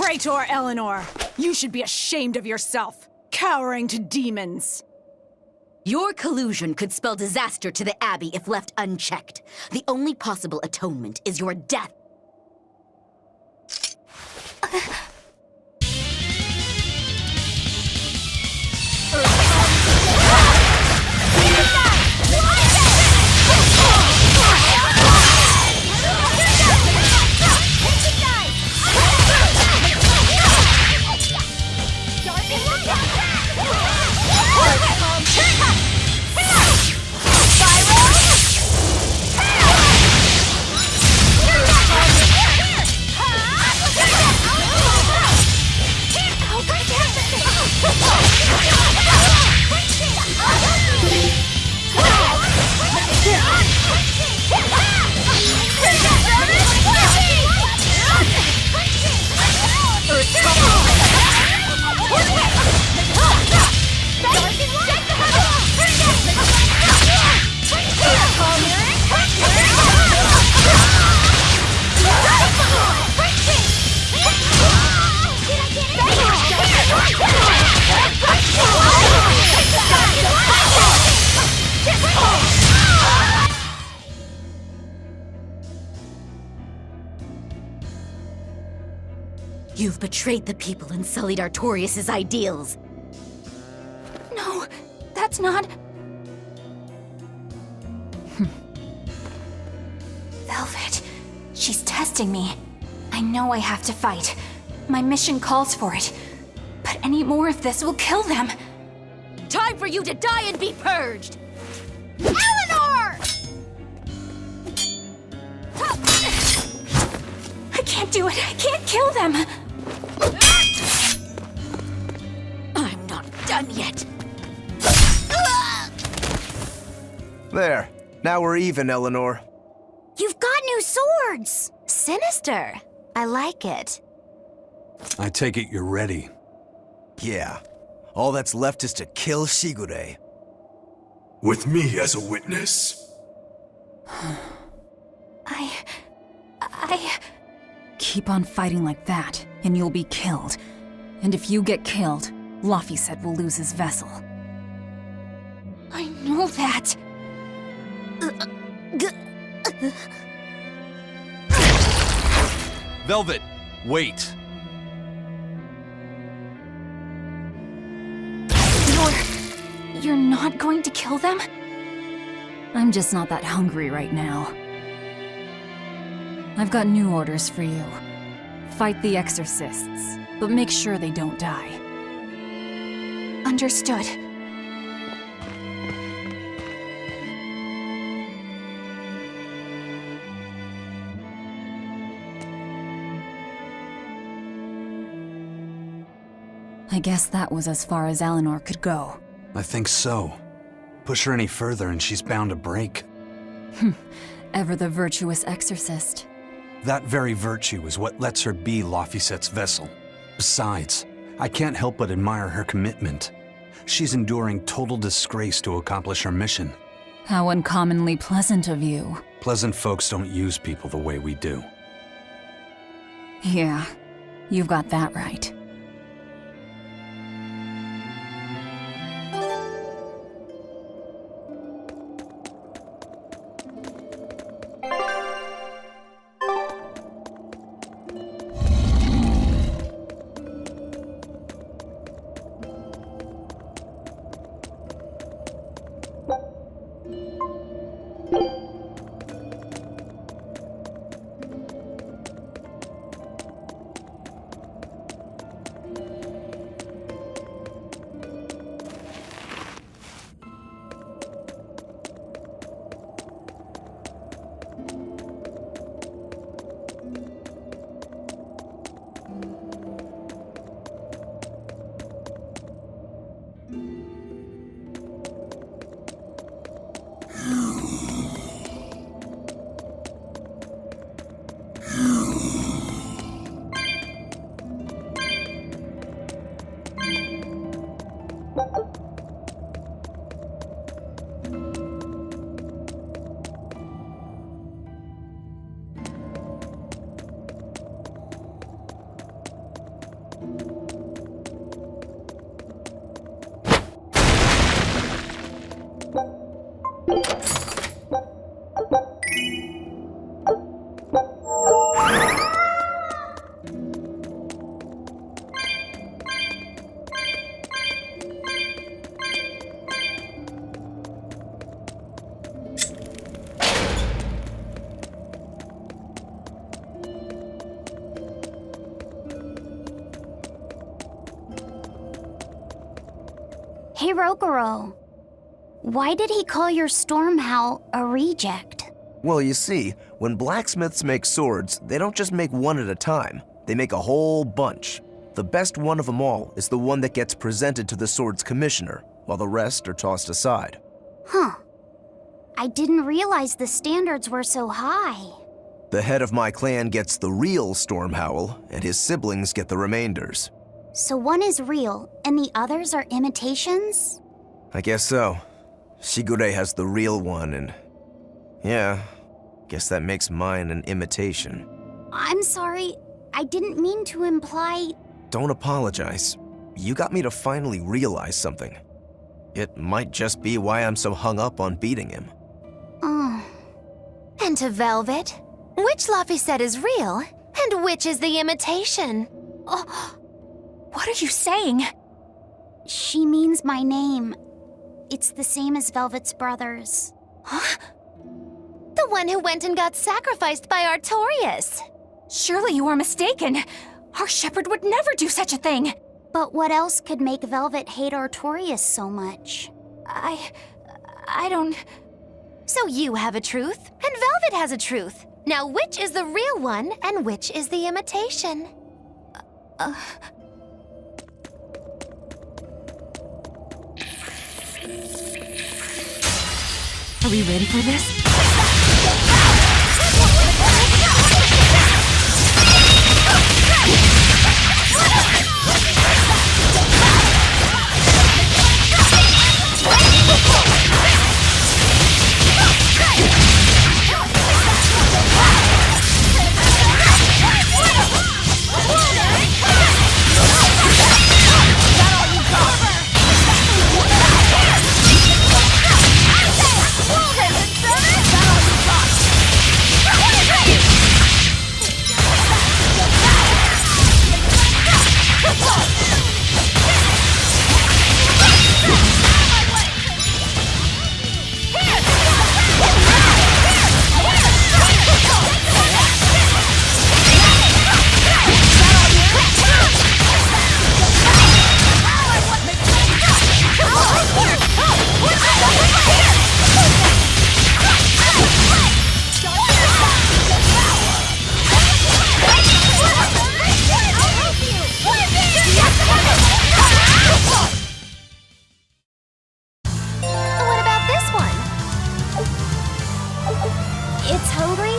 Traitor Eleanor! You should be ashamed of yourself, cowering to demons. Your collusion could spell disaster to the Abbey if left unchecked. The only possible atonement is your death. You've betrayed the people and sullied Artorius' ideals. No, that's not... Velvet, she's testing me. I know I have to fight. My mission calls for it. But any more of this will kill them. Time for you to die and be purged! Eleanor! I can't do it. I can't kill them. I'm not done yet. There. Now we're even, Eleanor. You've got new swords! Sinister. I like it. I take it you're ready. Yeah. All that's left is to kill Shigure. With me as a witness. I... Keep on fighting like that, and you'll be killed. And if you get killed, Laphicet will lose his vessel. I know that. Velvet, wait. You're not going to kill them? I'm just not that hungry right now. I've got new orders for you. Fight the exorcists, but make sure they don't die. Understood. I guess that was as far as Eleanor could go. I think so. Push her any further and she's bound to break. Ever the virtuous exorcist. That very virtue is what lets her be Laphicet's vessel. Besides, I can't help but admire her commitment. She's enduring total disgrace to accomplish her mission. How uncommonly pleasant of you. Pleasant folks don't use people the way we do. Yeah, you've got that right. Hey, Rokuro. Why did he call your storm howl a reject? Well, you see, when blacksmiths make swords, they don't just make one at a time. They make a whole bunch. The best one of them all is the one that gets presented to the sword's commissioner, while the rest are tossed aside. Huh. I didn't realize the standards were so high. The head of my clan gets the real storm howl, and his siblings get the remainders. So one is real, and the others are imitations? I guess so. Shigure has the real one, and yeah, guess that makes mine an imitation. I'm sorry, I didn't mean to imply... Don't apologize. You got me to finally realize something. It might just be why I'm so hung up on beating him. Oh. And to Velvet, which Laphicet is real, and which is the imitation? Oh, what are you saying? She means my name. It's the same as Velvet's brothers. Huh? The one who went and got sacrificed by Artorias. Surely you are mistaken. Our shepherd would never do such a thing. But what else could make Velvet hate Artorias so much? I don't... So you have a truth, and Velvet has a truth. Now which is the real one, and which is the imitation? Are we ready for this? It's hungry?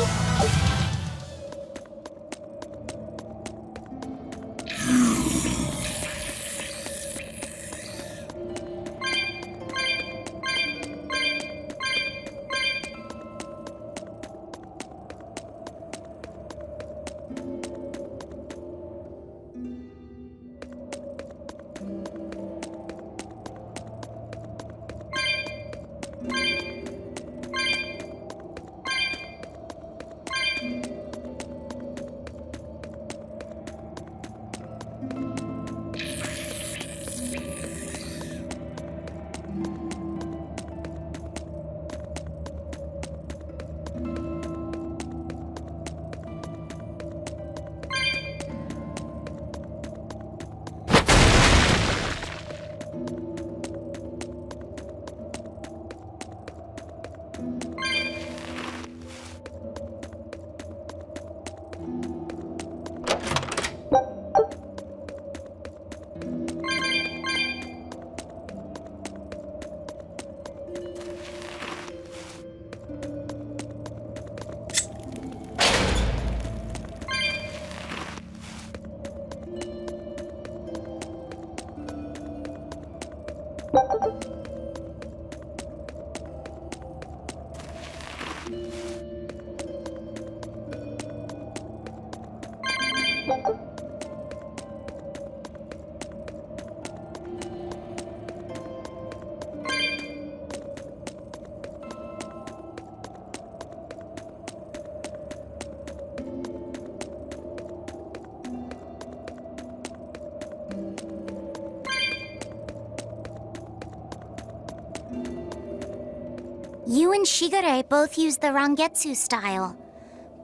You and Shigure both use the Rangetsu style.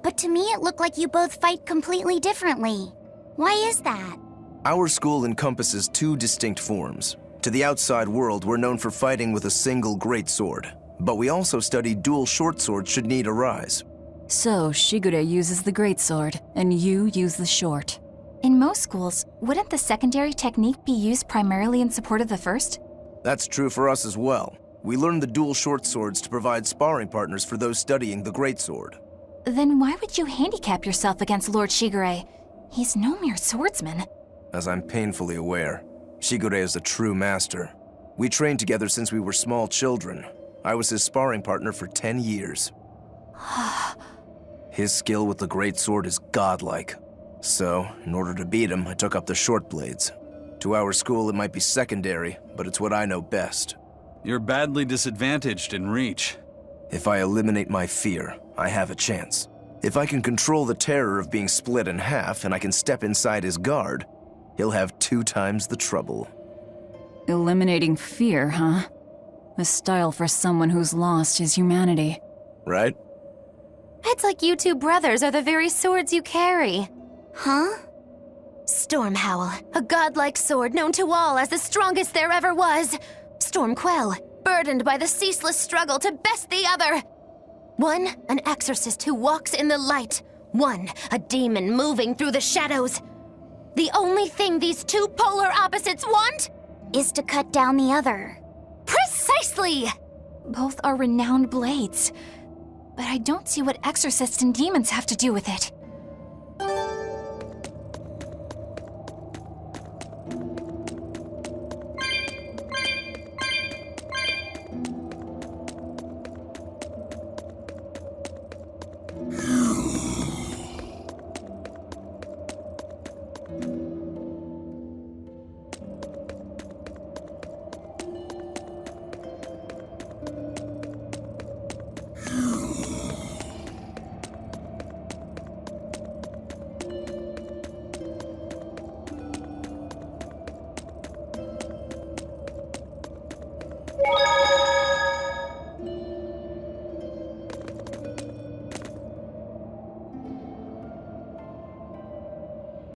But to me, it looked like you both fight completely differently. Why is that? Our school encompasses two distinct forms. To the outside world, we're known for fighting with a single greatsword. But we also study dual short swords should need arise. So, Shigure uses the greatsword, and you use the short. In most schools, wouldn't the secondary technique be used primarily in support of the first? That's true for us as well. We learn the dual short swords to provide sparring partners for those studying the greatsword. Then why would you handicap yourself against Lord Shigure? He's no mere swordsman. As I'm painfully aware, Shigure is a true master. We trained together since we were small children. I was his sparring partner for 10 years. His skill with the greatsword is godlike. So, in order to beat him, I took up the short blades. To our school, it might be secondary, but it's what I know best. You're badly disadvantaged in reach. If I eliminate my fear, I have a chance. If I can control the terror of being split in half and I can step inside his guard, he'll have 2 times the trouble. Eliminating fear, huh? A style for someone who's lost his humanity. Right? It's like you two brothers are the very swords you carry. Huh? Stormhowl, a godlike sword known to all as the strongest there ever was. Stormquell, burdened by the ceaseless struggle to best the other. One, an exorcist who walks in the light. One, a demon moving through the shadows. The only thing these two polar opposites want Is to cut down the other. Precisely! Both are renowned blades. But I don't see what exorcists and demons have to do with it.